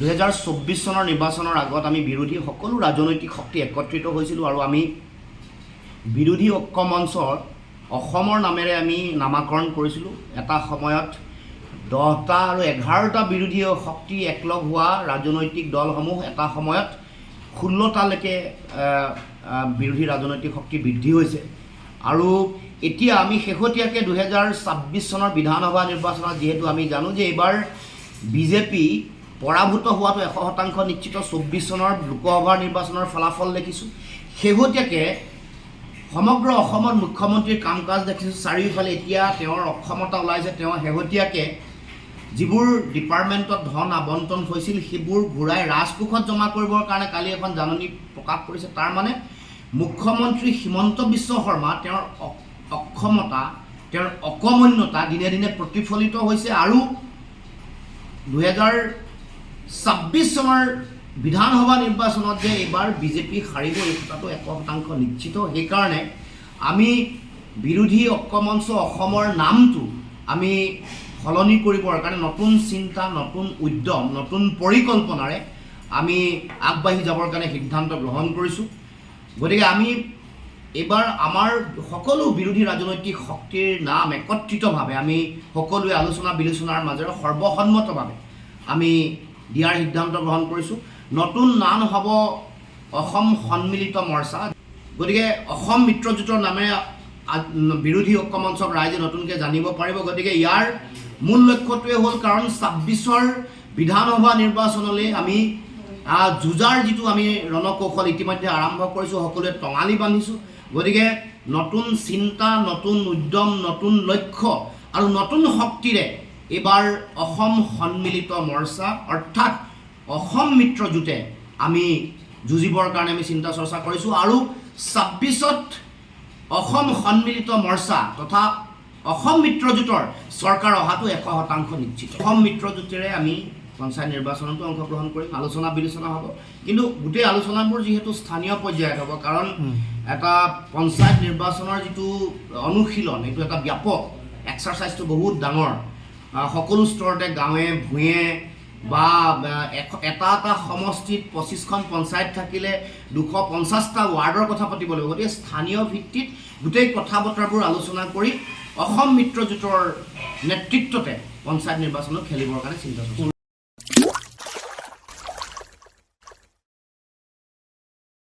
2024 চনৰ নিৰ্বাচনৰ আগত আমি বিৰোধী সকলো ৰাজনৈতিক শক্তি একত্ৰিত হৈছিলোঁ আৰু আমি বিৰোধী ঐক্য মঞ্চৰ অসমৰ নামেৰে আমি নামাকৰণ কৰিছিলোঁ। এটা সময়ত 10টা আৰু 11টা বিৰোধী শক্তি একলগ হোৱা ৰাজনৈতিক দলসমূহ এটা সময়ত 16টালৈকে বিৰোধী ৰাজনৈতিক শক্তি বৃদ্ধি হৈছে। আৰু এতিয়া আমি শেহতীয়াকৈ 2026 চনৰ বিধানসভা নিৰ্বাচনত যিহেতু আমি জানো যে এইবাৰ বিজেপি পৰাভূত হোৱাটো 100% নিশ্চিত। 24 চনৰ লোকসভা নিৰ্বাচনৰ ফলাফল দেখিছোঁ। শেহতীয়াকৈ সমগ্ৰ অসমত মুখ্যমন্ত্ৰীৰ কাম কাজ দেখিছোঁ। চাৰিওফালে এতিয়া তেওঁৰ অক্ষমতা ওলাইছে। তেওঁ শেহতীয়াকৈ যিবোৰ ডিপাৰ্টমেণ্টত ধন আবণ্টন হৈছিল সেইবোৰ ঘূৰাই ৰাজকোষত জমা কৰিবৰ কাৰণে কালি এখন জাননী প্ৰকাশ কৰিছে। তাৰ মানে মুখ্যমন্ত্ৰী হিমন্ত বিশ্ব শৰ্মা তেওঁৰ অক্ষমতা, তেওঁৰ অকমন্যতা দিনে দিনে প্ৰতিফলিত হৈছে। আৰু 2026 চনৰ বিধানসভা নিৰ্বাচনত যে এইবাৰ বিজেপি হাৰিব এই কথাটো 100% নিশ্চিত। সেইকাৰণে আমি বিৰোধী ঐক্য মঞ্চ অসমৰ নামটো আমি সলনি কৰিবৰ কাৰণে নতুন চিন্তা, নতুন উদ্যম, নতুন পৰিকল্পনাৰে আমি আগবাঢ়ি যাবৰ কাৰণে সিদ্ধান্ত গ্ৰহণ কৰিছোঁ। গতিকে আমি এইবাৰ আমাৰ সকলো বিৰোধী ৰাজনৈতিক শক্তিৰ নাম একত্ৰিতভাৱে আমি সকলোৱে আলোচনা বিলোচনাৰ মাজেৰে সৰ্বসন্মতভাৱে আমি দিয়াৰ সিদ্ধান্ত গ্ৰহণ কৰিছোঁ। নতুন নাম হ'ব অসম সন্মিলিত মৰ্চা। গতিকে অসম মিত্ৰজোঁটৰ নামেৰে বিৰোধী ঐক্য মঞ্চক ৰাইজে নতুনকৈ জানিব পাৰিব। গতিকে ইয়াৰ মূল লক্ষ্যটোৱে হ'ল, কাৰণ 26ৰ বিধানসভা নিৰ্বাচনলৈ আমি যুঁজাৰ যিটো আমি ৰণকৌশল ইতিমধ্যে আৰম্ভ কৰিছোঁ, সকলোৱে টঙালি বান্ধিছোঁ। গতিকে নতুন চিন্তা, নতুন উদ্যম, নতুন লক্ষ্য আৰু নতুন শক্তিৰে এইবাৰ অসম সন্মিলিত মৰ্চা অৰ্থাৎ অসম মিত্ৰজোঁটে আমি যুঁজিবৰ কাৰণে আমি চিন্তা চৰ্চা কৰিছোঁ। আৰু 26ত অসম সন্মিলিত মৰ্চা তথা অসম মিত্ৰজোঁটৰ চৰকাৰ অহাটো 100% নিশ্চিত। অসম মিত্ৰজোঁটেৰে আমি পঞ্চায়ত নিৰ্বাচনতো অংশগ্ৰহণ কৰিম, আলোচনা বিলোচনা হ'ব। কিন্তু গোটেই আলোচনাবোৰ যিহেতু স্থানীয় পৰ্যায়ত হ'ব, কাৰণ এটা পঞ্চায়ত নিৰ্বাচনৰ যিটো অনুশীলন এইটো এটা ব্যাপক এক্সাৰচাইজটো বহুত ডাঙৰ। সকলো স্তৰতে গাঁৱে ভূঞে বা এটা সমষ্টিত 25খন পঞ্চায়ত থাকিলে 250টা ৱাৰ্ডৰ কথা পাতিব লাগিব। গতিকে স্থানীয় ভিত্তিত গোটেই কথা বতৰাবোৰ আলোচনা কৰি অসম মিত্ৰজোঁটৰ নেতৃত্বতে পঞ্চায়ত নিৰ্বাচনত খেলিবৰ কাৰণে চিন্তা চৰ্চা